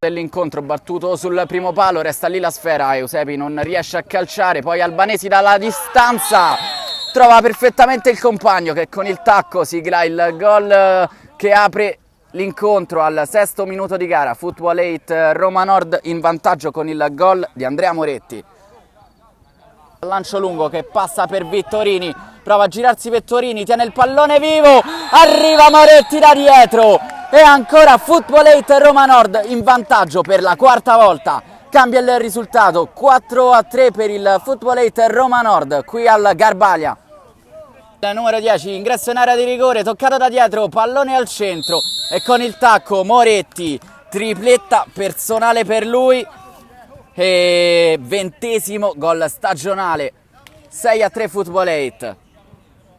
dell'incontro battuto sul primo palo, resta lì la sfera, Eusebi non riesce a calciare, poi Albanesi dalla distanza trova perfettamente il compagno che con il tacco sigla il gol che apre l'incontro al 6° minuto di gara. Football 8 Roma Nord in vantaggio con il gol di Andrea Moretti. Lancio lungo che passa per Vittorini, prova a girarsi Vittorini, tiene il pallone vivo, arriva Moretti da dietro e ancora Football 8 Roma Nord in vantaggio per la 4ª volta. Cambia il risultato, 4-3 per il Football 8 Roma Nord qui al Garbalia. Il numero 10, ingresso in area di rigore, toccato da dietro, pallone al centro e con il tacco Moretti, tripletta personale per lui e 20° gol stagionale, 6-3 Football 8.